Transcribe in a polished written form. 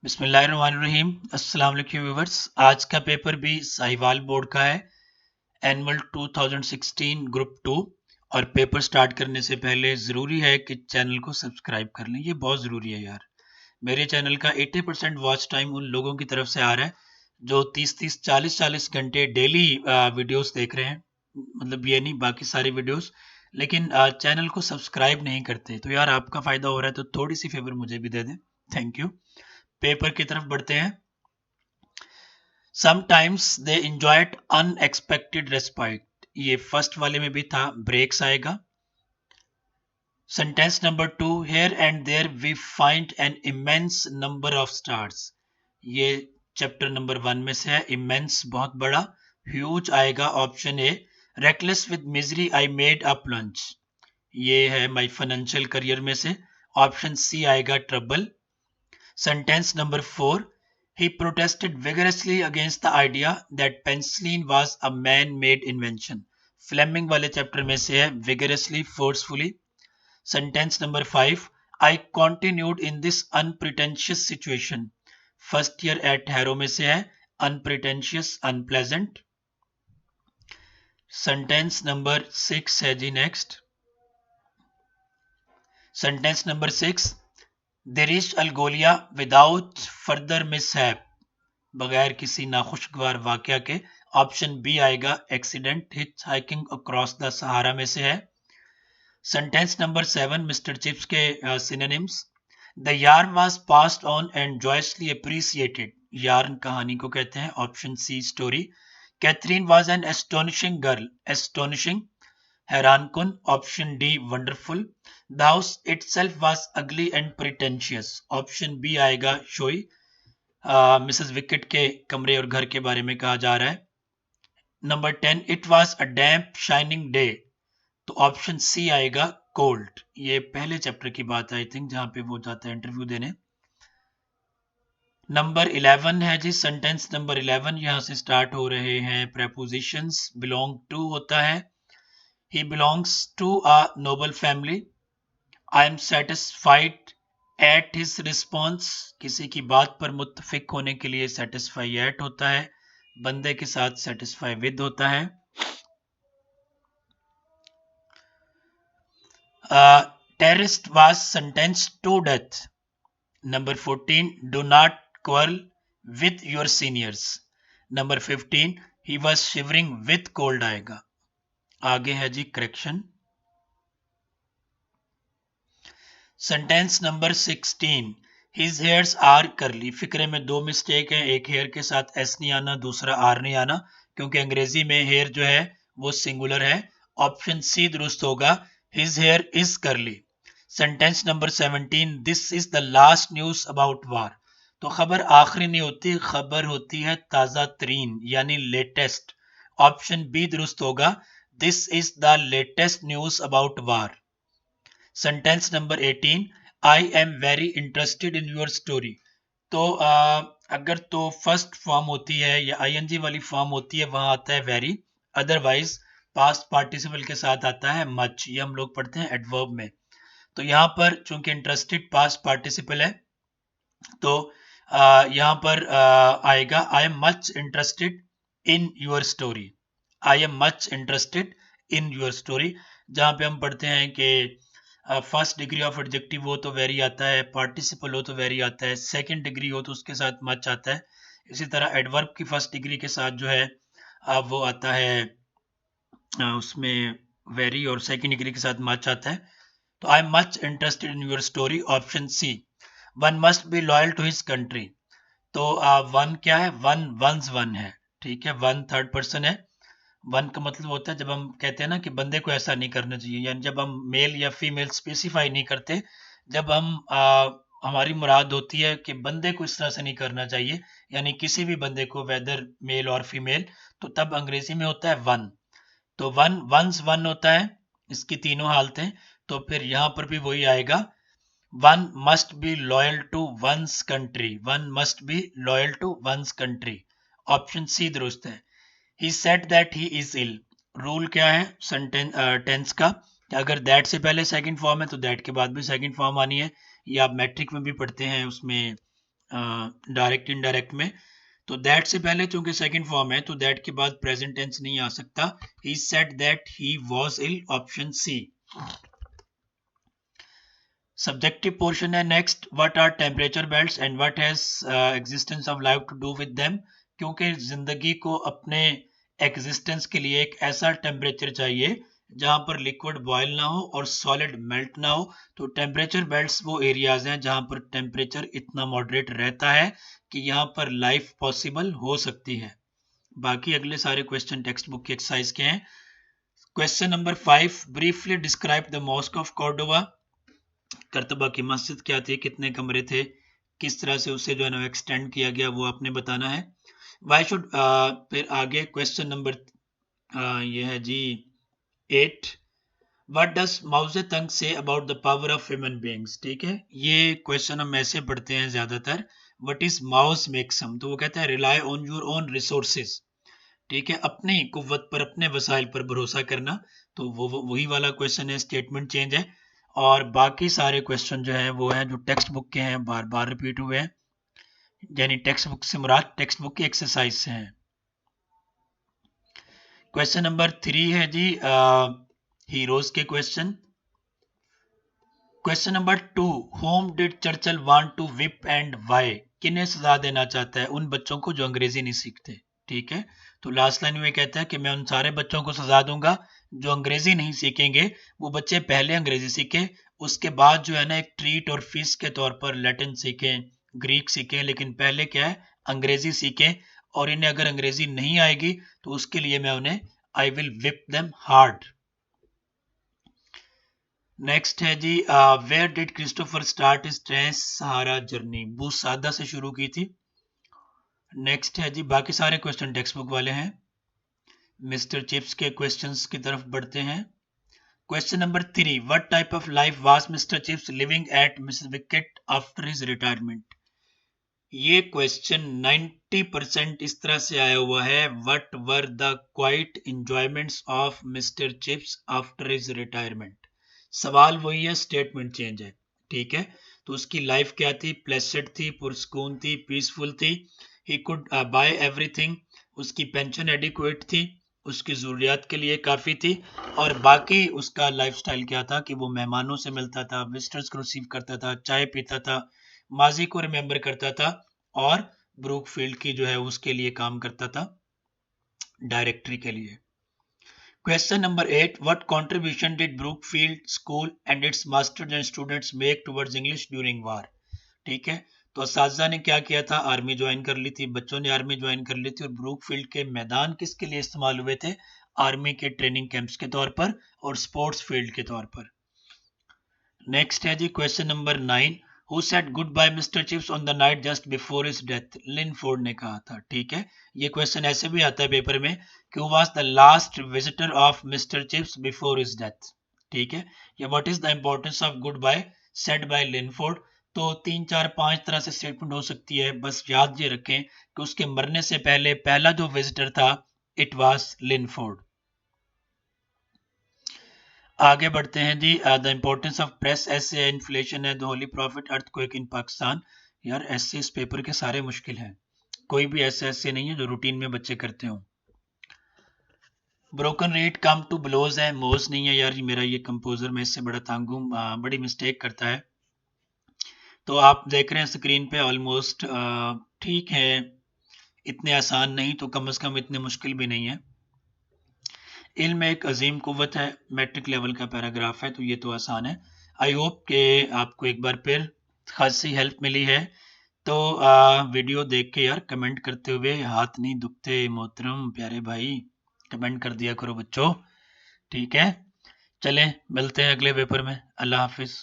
बिस्मिल्लाहिर्रहमानिर्रहीम। अस्सलाम वालेकुम व्यूअर्स। आज का पेपर भी साहिवाल बोर्ड का है, एनुअल 2016 ग्रुप 2। और पेपर स्टार्ट करने से पहले ज़रूरी है कि चैनल को सब्सक्राइब कर लें, ये बहुत ज़रूरी है यार। मेरे चैनल का 80% वॉच टाइम उन लोगों की तरफ से आ रहा है जो 30-30 40-40 घंटे डेली वीडियोस देख रहे हैं। मतलब ये नहीं, बाकी सारी वीडियोस, लेकिन चैनल को सब्सक्राइब नहीं करते। तो यार आपका फ़ायदा हो रहा है, तो थोड़ी सी फेवर मुझे भी दे दें, थैंक यू। पेपर की तरफ बढ़ते हैं। Sometimes they enjoyed unexpected respite, ये फर्स्ट वाले में भी था, ब्रेक्स आएगा। Sentence number 2, here and there we find an immense number of stars, ये चैप्टर नंबर 1 में से है। immense बहुत बड़ा, huge आएगा option A. reckless with misery I made up lunch, ये है my financial career में से, ऑप्शन सी आएगा trouble। Sentence number 4, he protested vigorously against the idea that penicillin was a man-made invention, Fleming वाले chapter में से है, vigorously, forcefully। Sentence number 5, I continued in this unpretentious situation, first year at Harrow में से है, unpretentious, unpleasant। Sentence number 6 है जी next. Sentence number 6, they reached Algolia without further mishap, बगैर किसी नाखुशगवार वाकया के, ऑप्शन बी आएगा accident, hitch hiking across the Sahara में से है। सेंटेंस नंबर 7 मिस्टर चिप्स के synonyms. The yarn was passed on and joyously appreciated, yarn कहानी को कहते हैं, option C story. Catherine was an astonishing girl, astonishing हैरानकुन, option D wonderful. The house itself was ugly and pretentious, option B आएगा showy, Mrs Wicket के कमरे और घर के बारे में कहा जा रहा है। Number 10, it was a damp shining day, तो ऑप्शन सी आएगा कोल्ड, ये पहले चैप्टर की बात आई थिंक जहां पे वो जाता है इंटरव्यू देने। नंबर 11 है जी, सेंटेंस नंबर 11, यहां से स्टार्ट हो रहे हैं प्रेपोजिशंस। बिलोंग टू होता है, he belongs to a noble family. I am satisfied at his response, किसी की बात पर मुत्तफिक होने के लिए सेटिस्फाई एट होता है, बंदे के साथ सेटिस्फाई विद होता है। Terrorist was sentenced to death. Number 14, do not quarrel with your seniors. Number 15, he was shivering with cold आएगा। आगे है जी correction. Sentence number 16, his hairs are curly, फिक्रे में दो मिस्टेक है, एक हेयर के साथ एस नहीं आना, दूसरा आर नहीं आना, क्योंकि अंग्रेजी में हेयर जो है वो सिंगुलर है, ऑप्शन सी दुरुस्त होगा, his hair is curly. Sentence number 17, this is the last news about war, तो खबर आखिरी नहीं होती, खबर होती है ताजा तरीन यानी लेटेस्ट, ऑप्शन बी दुरुस्त होगा, this is the latest news about war. Sentence number 18, I am very interested in your story, तो अगर तो फर्स्ट फॉर्म होती है या आईएनजी वाली फॉर्म होती है वहां आता है वेरी, अदरवाइज पास्ट पार्टिसिपल के साथ आता है मच, ये हम लोग पढ़ते हैं एडवर्ब में। तो यहाँ पर चूंकि इंटरेस्टेड पास्ट पार्टिसिपल है, तो यहाँ पर आएगा आई am much interested in your story, I am much interested in your story. जहाँ पे हम पढ़ते हैं कि फर्स्ट डिग्री ऑफ एडजेक्टिव हो तो वेरी आता है, पार्टिसिपल हो तो वेरी आता है, सेकंड डिग्री हो तो उसके साथ मच आता है। इसी तरह एडवर्ब की फर्स्ट डिग्री के साथ जो है वो आता है उसमें वेरी, और सेकंड डिग्री के साथ मच आता है। तो I am much interested in your story, option C. One must be loyal to his country, तो वन क्या है, वन वंस वन है, ठीक है, वन थर्ड पर्सन है। वन का मतलब होता है जब हम कहते हैं ना कि बंदे को ऐसा नहीं करना चाहिए, यानी जब हम मेल या फीमेल स्पेसिफाई नहीं करते, जब हम हमारी मुराद होती है कि बंदे को इस तरह से नहीं करना चाहिए, यानी किसी भी बंदे को, वेदर मेल और फीमेल, तो तब अंग्रेजी में होता है वन। तो वन वंस वन होता है, इसकी तीनों हालतें। तो फिर यहाँ पर भी वही आएगा, one must be loyal to one's country, one must be loyal to one's country, option C दुरुस्त है। he said that he is ill, rule क्या है सेंटेंस टेंस का, कि अगर दैट से पहले सेकंड फॉर्म है तो दैट के बाद भी सेकंड फॉर्म आनी है। ये आप मैट्रिक में भी पढ़ते हैं, उसमें डायरेक्ट इनडायरेक्ट में। तो दैट से पहले चूंकि सेकंड फॉर्म है तो दैट के बाद प्रेजेंट टेंस नहीं आ सकता। He said that he was ill, option C. Subjective portion है next, what are temperature belts and what has existence of life to do with them. क्योंकि जिंदगी को अपने एग्जिस्टेंस के लिए एक ऐसा टेम्परेचर चाहिए जहां पर लिक्विड बॉयल ना हो और सॉलिड मेल्ट ना हो। तो टेम्परेचर बेल्ट्स वो एरियाज हैं जहां पर टेम्परेचर इतना मॉडरेट रहता है कि यहाँ पर लाइफ पॉसिबल हो सकती है। बाकी अगले सारे क्वेश्चन टेक्स्ट बुक की एक्सरसाइज के हैं। Question number 5, briefly describe the mosque of Cordova. कर्तबा की मस्जिद क्या थी, कितने कमरे थे, किस तरह से उसे जो है ना एक्सटेंड किया गया, वो आपने बताना है। वाई शुड, फिर आगे क्वेश्चन नंबर ये है जी 8, व्हाट डज माओ जे तंग say about the power of human beings. ठीक है, ये क्वेश्चन हम ऐसे पढ़ते हैं ज्यादातर, व्हाट इज माओस मैक्सिम, तो वो कहता है rely on your own resources. ठीक है, अपनी कुव्वत पर, अपने वसाइल पर भरोसा करना। तो वो वही वाला क्वेश्चन है, स्टेटमेंट चेंज है। और बाकी सारे क्वेश्चन जो है वो हैं जो टेक्स्ट बुक के हैं, बार बार रिपीट हुए हैं, यानी टेक्स्ट बुक से मुराद टेक्स्ट बुक की एक्सरसाइज से हैं। क्वेश्चन नंबर 3 है जी हीरोज के question. Question number 2, whom did Churchill want to whip and why. किन्हें सजा देना चाहता है, उन बच्चों को जो अंग्रेजी नहीं सीखते। ठीक है, तो लास्ट लाइन में कहता है कि मैं उन सारे बच्चों को सजा दूंगा जो अंग्रेजी नहीं सीखेंगे। वो बच्चे पहले अंग्रेजी सीखे, उसके बाद जो है ना एक ट्रीट और फीस के तौर पर लैटिन सीखें, ग्रीक सीखें, लेकिन पहले क्या है, अंग्रेजी सीखें। और इन्हें अगर अंग्रेजी नहीं आएगी तो उसके लिए मैं उन्हें I will whip them hard. Next है जी where did Christopher start his trans Sahara journey. Bou Saada से शुरू की थी। नेक्स्ट है जी, बाकी सारे क्वेश्चन टेक्स्ट बुक वाले हैं। मिस्टर चिप्स के क्वेश्चंस की तरफ बढ़ते हैं। Question number 3, what type of life was mister chips living at Mrs wicket after his retirement. ये क्वेश्चन 90% इस तरह से आया हुआ है, what were the quite enjoyments of mister chips after his retirement. सवाल वही है, स्टेटमेंट चेंज है। ठीक है, तो उसकी लाइफ क्या थी, प्लेसेंट थी, पुरस्कून थी, पीसफुल थी। ही कुड बाय एवरीथिंग, उसकी पेंशन एडिक्वेट थी, उसकी जरूरियात के लिए काफ़ी थी। और बाकी उसका लाइफस्टाइल क्या था कि वो मेहमानों से मिलता था, विजिटर्स को रिसीव करता था, चाय पीता था, माजी को रिमेंबर करता था, और ब्रूकफील्ड की जो है उसके लिए काम करता था, डायरेक्टरी के लिए। Question number 8, what contribution did Brookfield school and its masters and students make towards English during war. ठीक है, तो असातिज़ा ने क्या किया था, आर्मी ज्वाइन कर ली थी, बच्चों ने आर्मी ज्वाइन कर ली थी। और ब्रूकफील्ड के मैदान किसके लिए इस्तेमाल हुए थे, आर्मी के ट्रेनिंग कैंप्स के तौर पर और स्पोर्ट्स फील्ड के तौर पर। नेक्स्ट है जी question number 9, who said good bye mister Chips on the night just before his death. Linford ने कहा था। ठीक है, ये क्वेश्चन ऐसे भी आता है पेपर में कि who was the last visitor of mister Chips before his death. ठीक है, या what is the importance of good bye said by Linford. तो 3 4 5 तरह से स्टेटमेंट हो सकती है, बस याद ये रखें कि उसके मरने से पहले पहला जो विजिटर था इट वाज लिनफोर्ड। आगे बढ़ते हैं जी, the importance of press essay inflation है, the holy prophet, earthquake in Pakistan. यार ऐसे इस पेपर के सारे मुश्किल हैं, कोई भी ऐसे नहीं है जो रूटीन में बच्चे करते हों। Broken rate come to blows है, मोज नहीं है यार, मेरा ये कंपोजर मैं इससे बड़ा तंग हूँ, बड़ी मिस्टेक करता है। तो आप देख रहे हैं स्क्रीन पे ऑलमोस्ट ठीक है, इतने आसान नहीं तो कम से कम इतने मुश्किल भी नहीं है। इल्म एक अजीम कुव्वत है, मैट्रिक लेवल का पैराग्राफ है, तो ये तो आसान है। आई होप कि आपको एक बार फिर खासी हेल्प मिली है। तो वीडियो देख के यार कमेंट करते हुए हाथ नहीं दुखते मोहतरम प्यारे भाई, कमेंट कर दिया करो बच्चों। ठीक है, चलें मिलते हैं अगले पेपर में, अल्लाह हाफिज़।